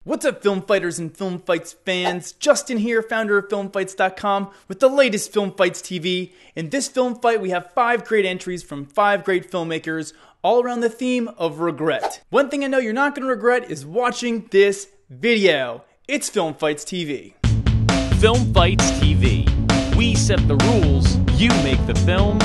What's up, film fighters and film fights fans? Justin here, founder of filmfights.com, with the latest Film Fights TV. In this film fight, we have 5 great entries from 5 great filmmakers, all around the theme of regret. One thing I know you're not going to regret is watching this video. It's Film Fights TV. Film Fights TV. We set the rules, you make the films,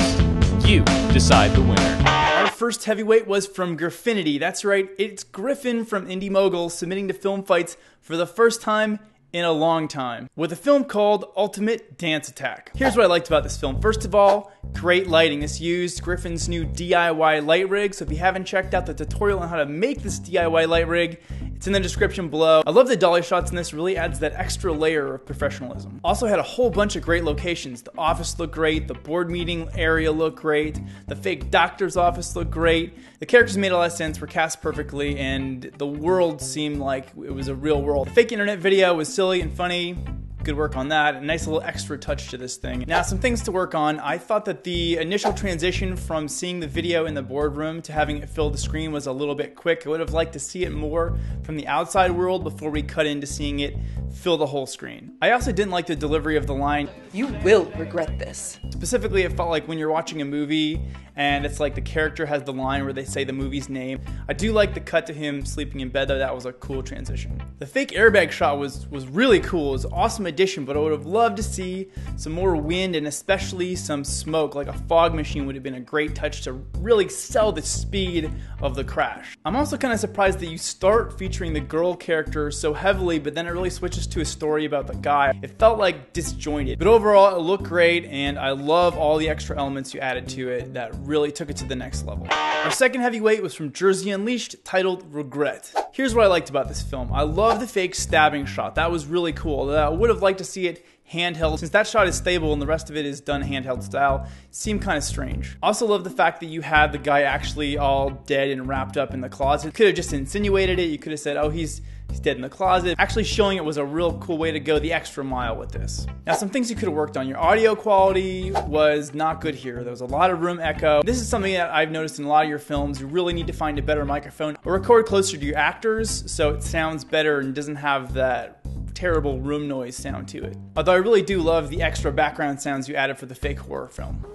you decide the winner. Our first heavyweight was from Griffinity. That's right, it's Griffin from Indie Mogul submitting to Film Fights for the first time in a long time, with a film called Ultimate Dance Attack. Here's what I liked about this film. First of all, great lighting. This used Griffin's new DIY light rig, so if you haven't checked out the tutorial on how to make this DIY light rig, it's in the description below. I love the dolly shots in this, really adds that extra layer of professionalism. Also had a whole bunch of great locations. The office looked great, the board meeting area looked great, the fake doctor's office looked great. The characters made a lot of sense, were cast perfectly, and the world seemed like it was a real world. The fake internet video was silly and funny. Good work on that. A nice little extra touch to this thing. Now, some things to work on. I thought that the initial transition from seeing the video in the boardroom to having it fill the screen was a little bit quick. I would have liked to see it more from the outside world before we cut into seeing it fill the whole screen. I also didn't like the delivery of the line. You will regret this. Specifically, it felt like when you're watching a movie and it's like the character has the line where they say the movie's name. I do like the cut to him sleeping in bed though. That was a cool transition. The fake airbag shot was really cool. It was an awesome addition, but I would have loved to see some more wind and especially some smoke. Like a fog machine would have been a great touch to really sell the speed of the crash. I'm also kind of surprised that you start featuring the girl character so heavily, but then it really switches to a story about the guy. It felt like disjointed, but overall it looked great, and I love all the extra elements you added to it that really took it to the next level. Our second heavyweight was from Jersey Unleashed, titled Regret. Here's what I liked about this film. I love the fake stabbing shot. That was really cool. I would have liked to see it handheld. Since that shot is stable and the rest of it is done handheld style, seemed kind of strange. Also love the fact that you had the guy actually all dead and wrapped up in the closet. Could have just insinuated it. You could have said, oh, he's dead in the closet. Actually showing it was a real cool way to go the extra mile with this. Now, some things you could have worked on. Your audio quality was not good here. There was a lot of room echo. This is something that I've noticed in a lot of your films. You really need to find a better microphone or record closer to your actors so it sounds better and doesn't have that terrible room noise sound to it. Although I really do love the extra background sounds you added for the fake horror film.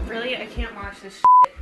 Really? I can't watch this shit.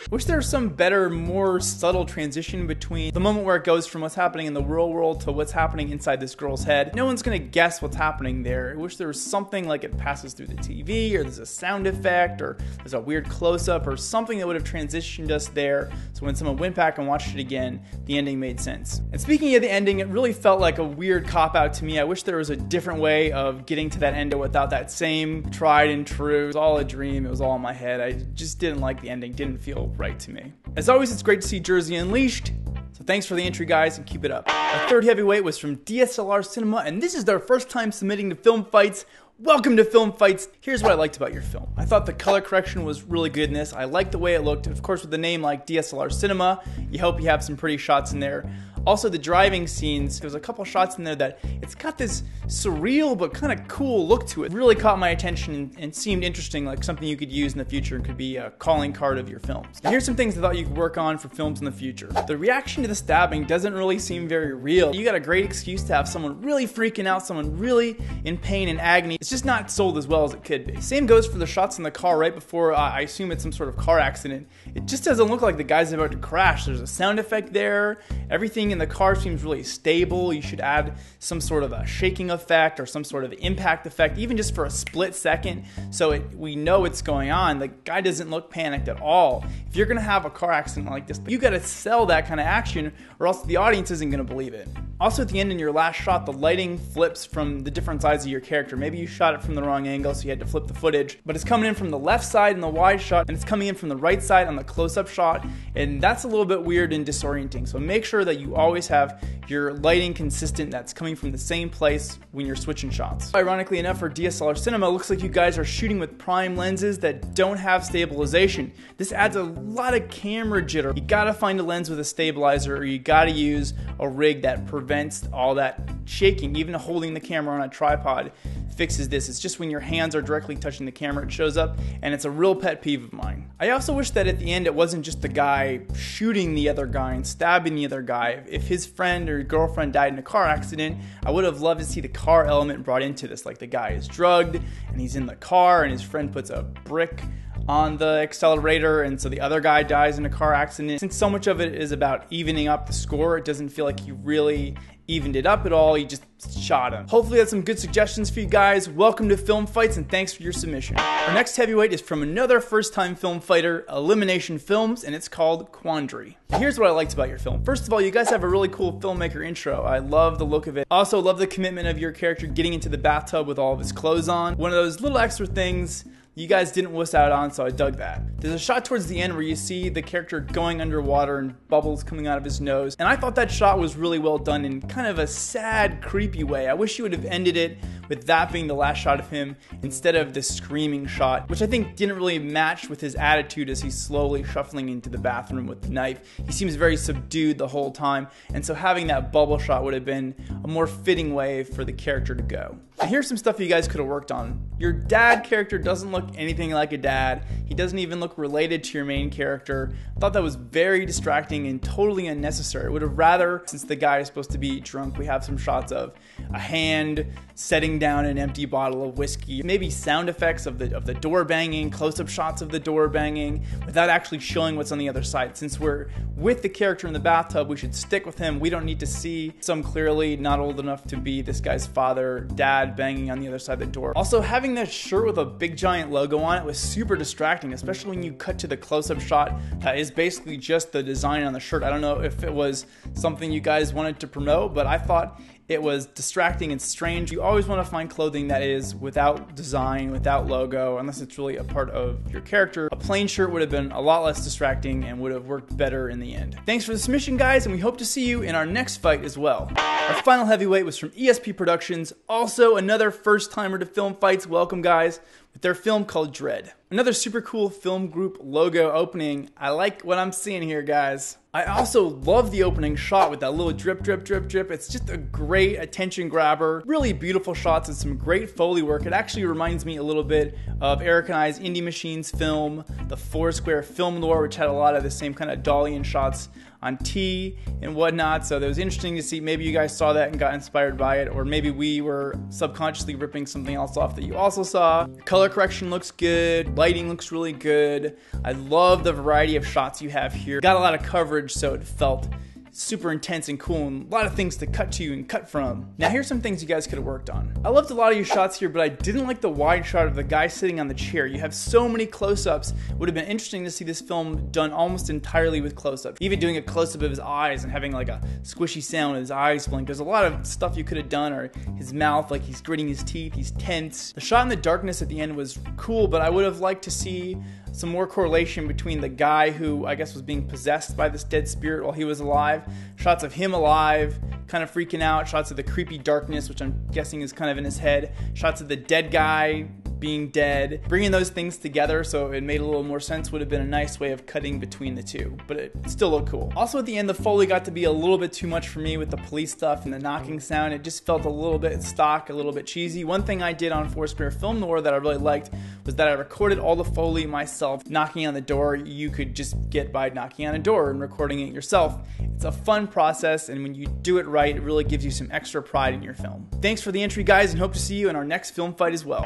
Wish there was some better, more subtle transition between the moment where it goes from what's happening in the real world to what's happening inside this girl's head. No one's gonna guess what's happening there. I wish there was something like it passes through the TV, or there's a sound effect, or there's a weird close-up, or something that would have transitioned us there, so when someone went back and watched it again, the ending made sense. And speaking of the ending, it really felt like a weird cop-out to me. I wish there was a different way of getting to that ending without that same tried and true. It was all a dream, it was all in my head. I just didn't like the ending, didn't feel right to me. As always, it's great to see Jersey Unleashed, so thanks for the entry, guys, and keep it up. Our third heavyweight was from DSLR Cinema, and this is their first time submitting to Film Fights. Welcome to Film Fights. Here's what I liked about your film. I thought the color correction was really good in this. I liked the way it looked, and of course with a name like DSLR Cinema, you hope you have some pretty shots in there. Also, the driving scenes, there's a couple shots in there that it's got this surreal but kind of cool look to it. It really caught my attention and seemed interesting, like something you could use in the future and could be a calling card of your films. Now, here's some things I thought you could work on for films in the future. The reaction to the stabbing doesn't really seem very real. You got a great excuse to have someone really freaking out, someone really in pain and agony. It's just not sold as well as it could be. Same goes for the shots in the car right before I assume it's some sort of car accident. It just doesn't look like the guy's about to crash. There's a sound effect there. Everything in the car seems really stable. You should add some sort of a shaking effect or some sort of impact effect, even just for a split second, so we know what's going on. The guy doesn't look panicked at all. If you're gonna have a car accident like this, you gotta sell that kind of action, or else the audience isn't gonna believe it. Also, at the end in your last shot, the lighting flips from the different sides of your character. Maybe you shot it from the wrong angle, so you had to flip the footage, but it's coming in from the left side in the wide shot, and it's coming in from the right side on the close-up shot, and that's a little bit weird and disorienting. So make sure that you always have your lighting consistent, that's coming from the same place when you're switching shots. Ironically enough, for DSLR Cinema, it looks like you guys are shooting with prime lenses that don't have stabilization. This adds a lot of camera jitter. You gotta find a lens with a stabilizer, or you gotta use a rig that prevents all that shaking. Even holding the camera on a tripod fixes this. It's just when your hands are directly touching the camera it shows up, and it's a real pet peeve of mine. I also wish that at the end it wasn't just the guy shooting the other guy and stabbing the other guy. If his friend or girlfriend died in a car accident, I would have loved to see the car element brought into this. Like the guy is drugged and he's in the car and his friend puts a brick on the accelerator, and so the other guy dies in a car accident. Since so much of it is about evening up the score, it doesn't feel like he really evened it up at all. He just shot him. Hopefully that's some good suggestions for you guys. Welcome to Film Fights, and thanks for your submission. Our next heavyweight is from another first-time film fighter, Elimination Films, and it's called Quandary. Here's what I liked about your film. First of all, you guys have a really cool filmmaker intro. I love the look of it. Also love the commitment of your character getting into the bathtub with all of his clothes on. One of those little extra things you guys didn't wuss out on, so I dug that. There's a shot towards the end where you see the character going underwater and bubbles coming out of his nose, and I thought that shot was really well done in kind of a sad, creepy way. I wish you would have ended it with that being the last shot of him instead of the screaming shot, which I think didn't really match with his attitude as he's slowly shuffling into the bathroom with the knife. He seems very subdued the whole time, and so having that bubble shot would have been a more fitting way for the character to go. And here's some stuff you guys could have worked on. Your dad character doesn't look anything like a dad. He doesn't even look related to your main character. I thought that was very distracting and totally unnecessary. I would have rather, since the guy is supposed to be drunk, we have some shots of a hand setting down an empty bottle of whiskey, maybe sound effects of the door banging, close-up shots of the door banging, without actually showing what's on the other side. Since we're with the character in the bathtub, we should stick with him. We don't need to see some clearly not old enough to be this guy's father, dad banging on the other side of the door. Also, having that shirt with a big giant logo on it was super distracting, especially when you cut to the close-up shot that is basically just the design on the shirt. I don't know if it was something you guys wanted to promote, but I thought it was distracting and strange. You always want to find clothing that is without design, without logo, unless it's really a part of your character. A plain shirt would have been a lot less distracting and would have worked better in the end. Thanks for the submission, guys, and we hope to see you in our next fight as well. Our final heavyweight was from ESP Productions, also another first-timer to Film Fights. Welcome, guys, with their film called Dread. Another super cool film group logo opening. I like what I'm seeing here, guys. I also love the opening shot with that little drip, drip, drip, drip. It's just a great attention grabber. Really beautiful shots and some great Foley work. It actually reminds me a little bit of Erik and I's Indie Machines film, the Foursquare film lore, which had a lot of the same kind of Dalian shots on T and whatnot. So it was interesting to see. Maybe you guys saw that and got inspired by it, or maybe we were subconsciously ripping something else off that you also saw. Color correction looks good. Lighting looks really good. I love the variety of shots you have here. Got a lot of coverage, so it felt super intense and cool, and a lot of things to cut to and cut from. Now here's some things you guys could have worked on. I loved a lot of your shots here, but I didn't like the wide shot of the guy sitting on the chair. You have so many close-ups. It would have been interesting to see this film done almost entirely with close-ups. Even doing a close-up of his eyes and having like a squishy sound with his eyes blink. There's a lot of stuff you could have done, or his mouth, like he's gritting his teeth, he's tense. The shot in the darkness at the end was cool, but I would have liked to see some more correlation between the guy who I guess was being possessed by this dead spirit while he was alive, shots of him alive, kind of freaking out, shots of the creepy darkness, which I'm guessing is kind of in his head, shots of the dead guy being dead. Bringing those things together so it made a little more sense would have been a nice way of cutting between the two, but it still looked cool. Also at the end, the Foley got to be a little bit too much for me with the police stuff and the knocking sound. It just felt a little bit stock, a little bit cheesy. One thing I did on Foursquare Film Noir that I really liked was that I recorded all the Foley myself. Knocking on the door, you could just get by knocking on a door and recording it yourself. It's a fun process, and when you do it right, it really gives you some extra pride in your film. Thanks for the entry, guys, and hope to see you in our next film fight as well.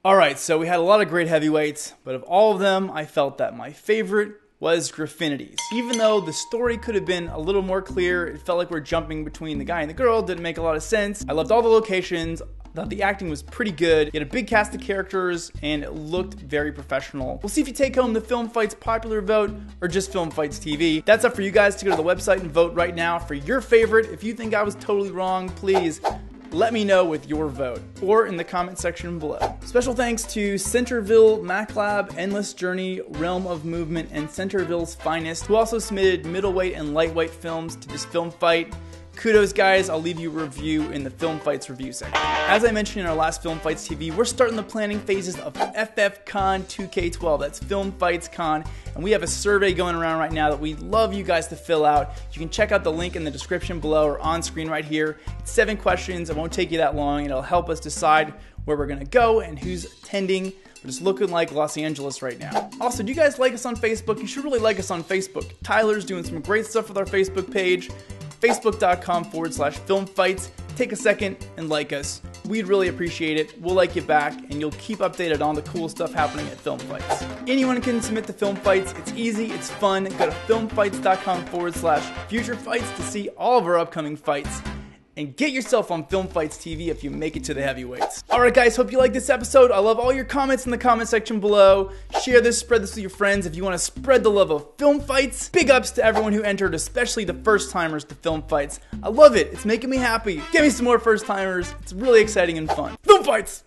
Alright, so we had a lot of great heavyweights, but of all of them, I felt that my favorite was Graffinities. Even though the story could have been a little more clear, it felt like we're jumping between the guy and the girl, didn't make a lot of sense. I loved all the locations. Thought the acting was pretty good. You had a big cast of characters, and it looked very professional. We'll see if you take home the Film Fights popular vote or just Film Fights TV. That's up for you guys to go to the website and vote right now for your favorite. If you think I was totally wrong, please let me know with your vote or in the comment section below. Special thanks to Centerville, MacLab, Endless Journey, Realm of Movement, and Centerville's Finest, who also submitted middleweight and lightweight films to this film fight. Kudos, guys. I'll leave you a review in the Film Fights review section. As I mentioned in our last Film Fights TV, we're starting the planning phases of FFCon 2K12. That's Film Fights Con. And we have a survey going around right now that we'd love you guys to fill out. You can check out the link in the description below or on screen right here. It's 7 questions. It won't take you that long, and it'll help us decide where we're going to go and who's attending. We're just looking like Los Angeles right now. Also, do you guys like us on Facebook? You should really like us on Facebook. Tyler's doing some great stuff with our Facebook page. Facebook.com/filmfights. Take a second and like us. We'd really appreciate it. We'll like you back, and you'll keep updated on the cool stuff happening at Film Fights. Anyone can submit to Film Fights. It's easy, it's fun. Go to filmfights.com/future fights to see all of our upcoming fights. And get yourself on Film Fights TV if you make it to the heavyweights. Alright guys, hope you like this episode. I love all your comments in the comment section below. Share this, spread this with your friends if you want to spread the love of Film Fights. Big ups to everyone who entered, especially the first timers to Film Fights. I love it. It's making me happy. Give me some more first timers. It's really exciting and fun. Film Fights!